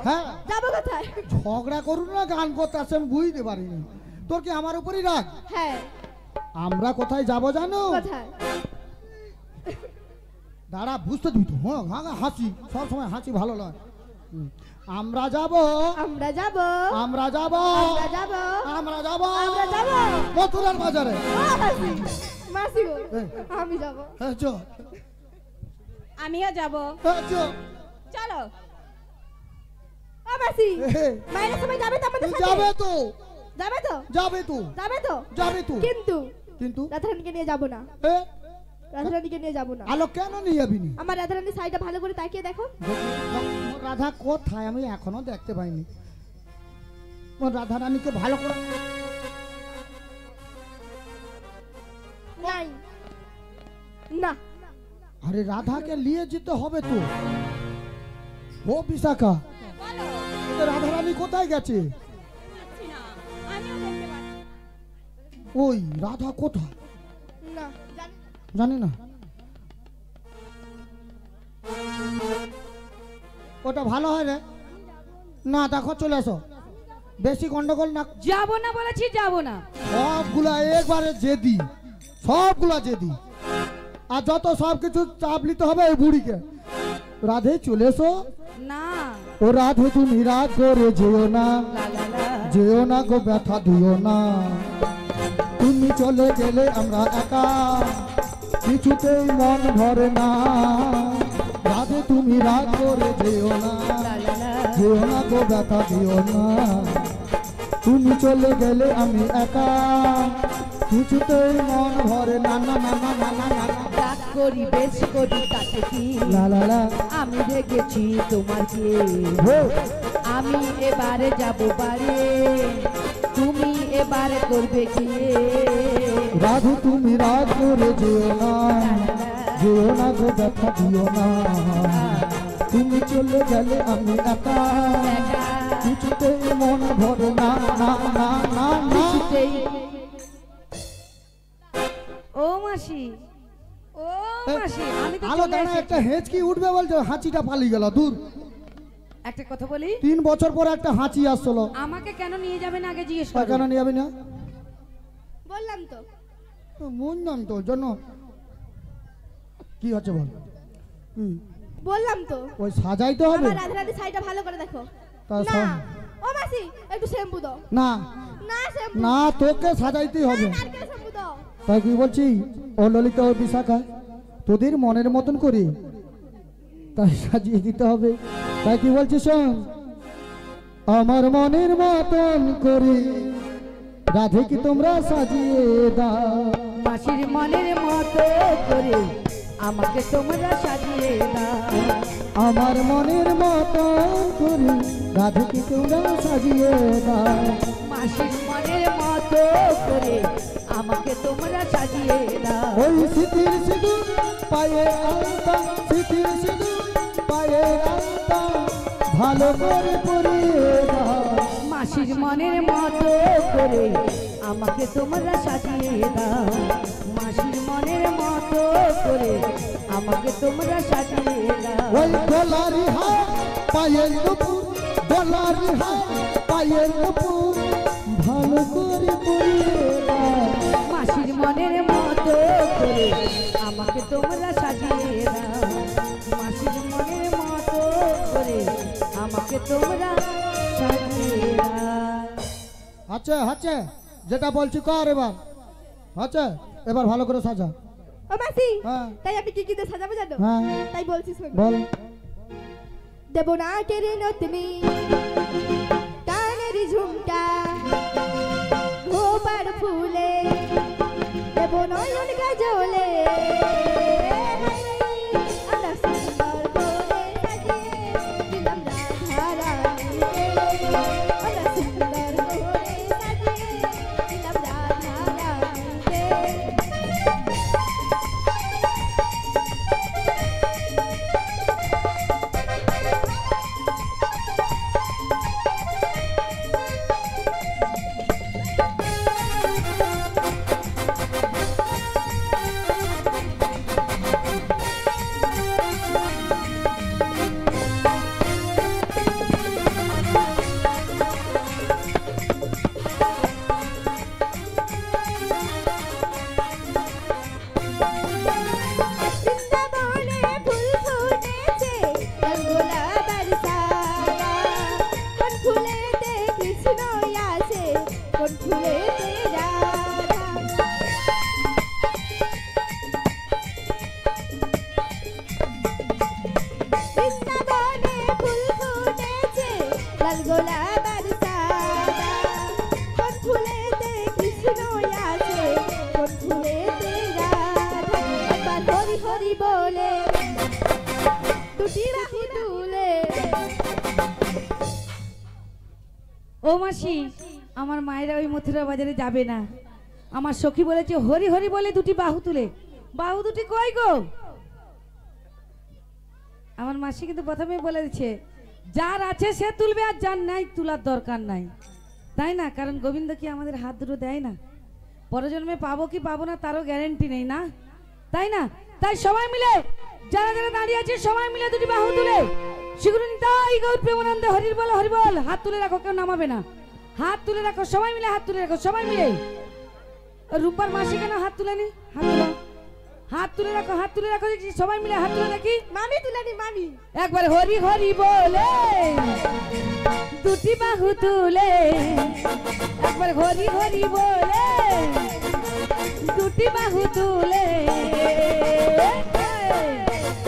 হ্যাঁ যাবো কোথায়? ঝগড়া করুন না, গান করতে আসে আমি বুঝতে পারিনি। তোর কি আমার উপরই রাগ? হ্যাঁ। আমরা কোথায় যাব জানো? কোথায়? দাঁড়া বুঝতে দিবি তো। হ্যাঁ হাসি সব সময় হাসি ভালো নয়। আমরা যাব, আমরা যাব, আমরা যাব, আমরা যাব, আমরা যাব, আমরা যাব মথুরার বাজারে। মাসি, মাসি গো, আমি যাব। হ্যাঁ চো, আমিও যাব। হ্যাঁ চো, চলো। ও মাসি, এ, মায়ের সময় যাবে তো আমাদের সাথে? যাবে তো, যাবে তো? যাবে তো, যাবে তো? যাবে তো। কিন্তু কিন্তু রাধারানীকে নিয়ে যাব না। এ, রাধারানীকে নিয়ে যাব না। আলো কেন নিয়ে যাবি নি? আমার রাধারানীর শাড়িটা ভালো করে তাকিয়ে দেখো। রাধা কোথায় আমি এখনো দেখতে পাইনি। রাধা রানীকে ভালো করে নাই না। আরে রাধাকে নিয়ে যেতে হবে তো। ও বিশাখা, বলো। রাধা রানী কোথায় গেছে? পাচ্ছি না, আমিও দেখতে পাচ্ছি। ওই রাধা কোথায় না জানি না। ওটা ভালো হয় রে। না দেখো চলে এসো, বেশি গন্ডগোল না। যাব না বলেছি, যাব না। সবগুলা একবারে জেদি, সবগুলা জেদি। আর যত সবকিছু চাপ নিতে হবে এই বুড়িকে। রাধে চলে এসো। না। ও রাধে তুমি রাগ করে যেও না, লা লা লা। যেও না গো ব্যথা দিও না। তুমি চলে গেলে আমরা একা, কিছুতেই মন ভরে না। রাধে তুমি রাগ করে যেও না, লা লা লা। যেও না গো ব্যথা দিও না। তুমি চলে গেলে আমি একা, কিছুতেই মন ভরে না। না না না না না না না। রাগ করি বেশ করি তাতে কি, লা লা লা। আমি দেখেছি তোমার কি। হো। আমি এবারে যাব বাড়ি, তুমি এবারে করবে কি। রাধে তুমি রাগ করে যেও না, যেও না গো ব্যথা দিও না। তুমি চলে গেলে আমি একা, কিছুতেই মন ভরে না। না না না না। ও মাসি, ও মাসি, আমি তো আলো চলে দাঁড়া, এসেছি। একটা হেঁচকি উঠবে বলছে, হাঁচিটা পালিয়ে গেল দূর। একটা কথা বলি, 3 বছর পরে একটা হাঁচি আসলো। আমাকে কেন নিয়ে যাবেন আগে জিজ্ঞেস তা কেন করো। নিয়ে যাবি না? বললাম তো। মন নাম তো জন্য কি হচ্ছে বল? কি বললাম তো। ওই সাজাইতে হবে? আমার রাধারানীর শাড়িটা ভালো করে দেখো। তা না সব- ও মাসি, একটু শ্যাম্পু দাও। না না শ্যাম্পু না, তোকে সাজাইতেই হবে। নারকেল শ্যাম্পু দাও। তাই কি বলছি, ও ললিতা ও বিশাখা, তোদের মনের মতন করে তাই সাজিয়ে দিতে হবে। তাই কি বলছি শোন, আমার মনের মতন করে রাধে কি তোমরা সাজিয়ে দাও। মাসির মনের মতো করে আমাকে তোমরা সাজিয়ে দাও। আমার মনের মতন করে রাধে কি তোমরা সাজিয়ে দাও। মাসির মনের মতো করে আমাকে তোমরা সাজিয়ে দাও। ওই সিঁথির সিঁদুর পায়ে আলতা, সিঁথির সিঁদুর পায়ে আলতা ভালো করে পরিয়ে দাও। মাসির মনের মতো করে আমাকে তোমরা সাজিয়ে দাও। মাসির মনের মতো করে আমাকে তোমরা সাজিয়ে দাও। ওই গলারি হাত পায়ের নুপুর, গলারি হাত পায়ের নুপুর ভালো করে পরিয়ে দাও। মাসির মনের মতো করে আমাকে তোমরা সাজিয়ে দাও। মাসির মনের মতো করে আমাকে তোমরা সাজিয়ে দাও। আচ্ছা আচ্ছা, যেটা বলছি কর এবার। আচ্ছা এবার ভালো করে সাজা। ও মাসি, হ্যাঁ। তাই আমি কি কি দিয়ে সাজাবো জানো? হ্যাঁ তাই বলছি শোনো। বল। দেবো না কেড়ে নতনি, কানের ঝুমকা, গোপার ফুলে, দেবো নয়ন কাজলে, আমরা সুন্দর করে সাজিয়ে দিলাম রাধারানীকে। আমরা সুন্দর করে সাজিয়ে দিলাম রাধারানীকে। লাল গোলাপ আর সাদা কোন ফুলেতে কৃষ্ণ আছে কোন ফুলেতে রাধা একবার হরি হরি বলে দুটি বাহু তুলে ও মাসি আমার মায়েরা ওই মথুরা বাজারে যাবে না আমার সখী বলেছে হরি হরি বলে দুটি বাহু তুলে বাহু দুটি কই গো আমার মাসি কিন্তু প্রথমেই বলে দিচ্ছে যার আছে সে তুলবে আর যার নাই তোলার দরকার নাই তাই না কারণ গোবিন্দ কি আমাদের হাত দুটো দেয় না পরজন্মে পাবো কি পাবো না তারও গ্যারেন্টি নেই না তাই না তাই সবাই মিলে যারা যারা দাঁড়িয়ে আছে সবাই মিলে দুটি বাহু তুলে শিগুরুনি তাই গৌর প্রেমানন্দে হরির বল হরি বল হাত তুলে রাখো কেউ নামাবে না হাত তুলে রাখো সবাই মিলে হাত তুলে রাখো সবাই মিলে রূপার মাসি কেন হাত তুলে নি হাত তুলে হাত তুলে রাখো দেখি সবাই মিলে হাত তুলে দেখি মামি তুলানি মামি একবার হরি হরি বলে দুটি বাহু তুলে একবার হরি হরি বলে দুটি বাহু তুলে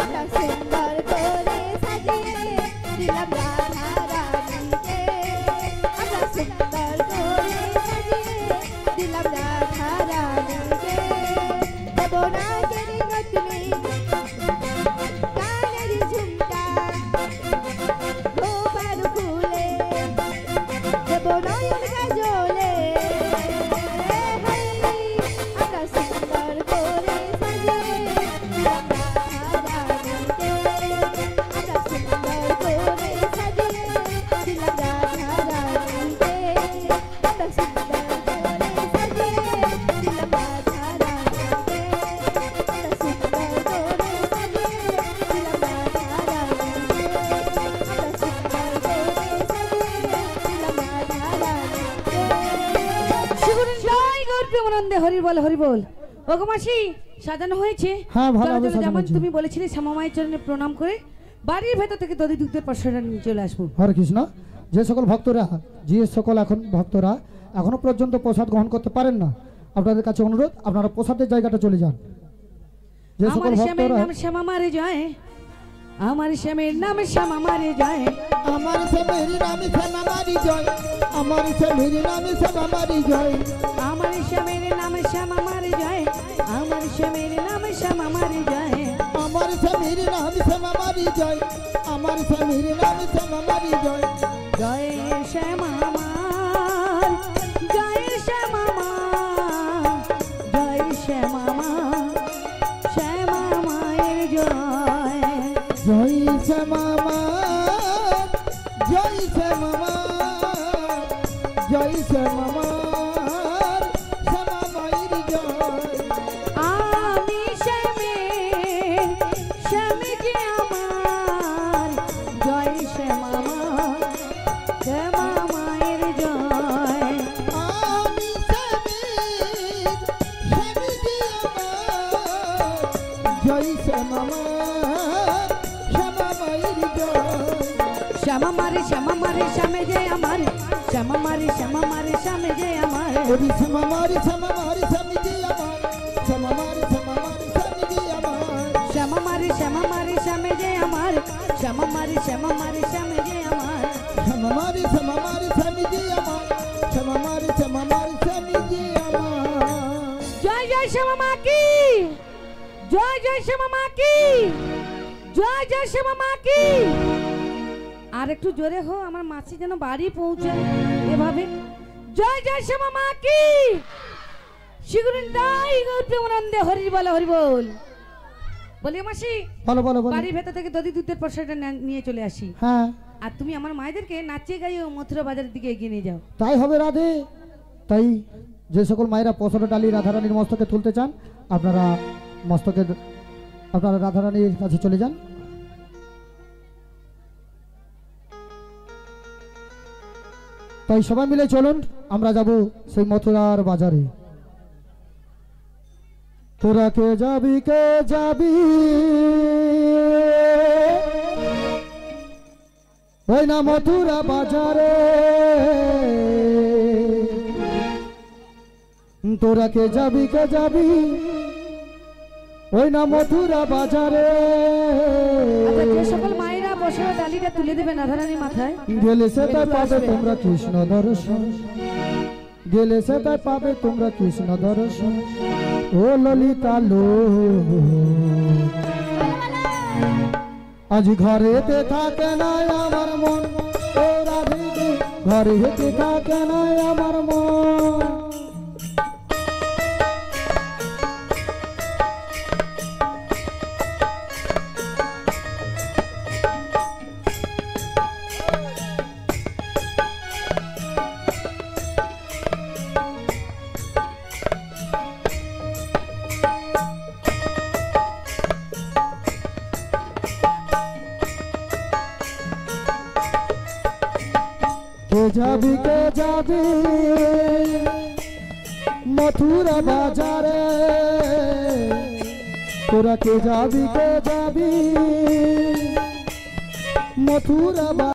আমরা সুন্দর করে সাজিয়ে দিলাম রাধা রানীকে আমরা সুন্দর করে সাজিয়ে দিলাম রাধা রানীকে দেব নাকের নতুনি কানের ঝুমকা গোপাল ফুলে দেব নয়ন গাজলে আমরা সুন্দর করে সাজিয়ে দিলাম রাধা রানীকে আমরা সুন্দর করে সাজিয়ে দিলাম রাধা রানীকে আমরা সুন্দর করে সাজিয়ে দিলাম রাধা রানীকে আমরা সুন্দর করে সাজিয়ে দিলাম রাধা রানীকে আমরা সুন্দর করে সাজিয়ে দিলাম রাধা রানীকে শিগুরুনি তাই গৌর প্রেমানন্দে হরি বল হরি বল ওগো মাসি সাজানো হয়েছে হ্যাঁ, ভালোভাবে চলো, চলো, সাজানো যেমন হয়েছে। তুমি বলেছিলে শ্যামা মায়ের চরণে প্রণাম করে বাড়ির ভেতর থেকে দধি দুগ্ধের পাশাটা নিয়ে চলে আসবো হরে কৃষ্ণ যে সকল ভক্তরা যে সকল এখন ভক্তরা এখনো পর্যন্ত প্রসাদ গ্রহণ করতে পারেন না আপনাদের কাছে অনুরোধ আপনারা প্রসাদের জায়গাটা চলে যান যে সকল আমার শ্যামের ভক্তরা নাম শ্যামা মারে যায় আমার শ্যামের নাম শ্যামা মারে যায় আমার সে মেরি নামে শ্যামা মারি জয় আমার সে মেরি নামে শ্যামা মারি জয় আমার শ্যামের নাম শ্যামা মারে যায় আমার শ্যামের নাম শ্যামা মারে যায় আমার সে মেরি নামে শ্যামা মারি জয় আমার সে মেরি নামে শ্যামা মারি জয় জয় শ্যামা মার জয় শ্যামা মা জয় শ্যামা মা শ্যামা মায়ের জয় জয় শ্যামা মা জয় শ্যামা মা জয় শ্যামা মা শ্যামা মায়ের জয় আমি শ্যামের শ্যামে যে আমার জয় শ্যামা মা শ্যামা মায়ের জয় আমি শ্যামের শ্যামে যে আমার জয় শ্যামা মা শ্যামা মায়ের জয় শ্যামা মারে শ্যামে যে আমার শ্যামা মারে শ্যামে যে আমার ওরে শ্যামা মারি শ্যামে যে আমার শ্যামা মারি শ্যামে যে আমার শ্যামা মারে শ্যামে যে আমার শ্যামা মারে শ্যামে যে আমার শ্যামা মারি শ্যামে যে আমার শ্যামা মারি শ্যামে যে আমার জয় জয় শ্যামা মা কি জয় জয় শ্যামা মা কি জয় জয় শ্যামা মা কি আর একটু জোরে হো আমার মাসি যেন বাড়ি পৌঁছায় এভাবে জয় জয় শ্যামা মা কি শিগুরুনি তাই গৌর প্রেমানন্দে হরি বল হরি বল বলি মাসি বলো বলো বলো বাড়ির ভেতর থেকে দধি দুধের প্রসাদটা নিয়ে চলে আসি হ্যাঁ আর তুমি আমার মায়েদেরকে নাচিয়ে গাইয়ে মথুরা বাজারের দিকে এগিয়ে নিয়ে যাও তাই হবে রাধে তাই যে সকল মায়েরা পছন্দ ডালি রাধারানীর মস্তকে তুলতে চান আপনারা রাধারানীর কাছে চলে যান তাই সবাই মিলে চলুন আমরা যাব সেই মথুরার বাজারে তোরা কে যাবি ওই না মথুরা বাজারে তোরা কে যাবি ওই না মথুরা বাজারে আচ্ছা যে সকল মায়েরা বসে ওই ডালিটা তুলে দেবে রাধারানীর মাথায়। গেলে সে তাই পাবে তোমরা কৃষ্ণ দর্শন, গেলে সে তাই পাবে তোমরা কৃষ্ণ দর্শন। ও ললিতা লো আজ ঘরেতে থাকে না আমার মন, ও রাধিকে ঘরেতে থাকে না আমার মন। কে যাবি মথুরা বাজারে, তোরা কে যাবি মথুরা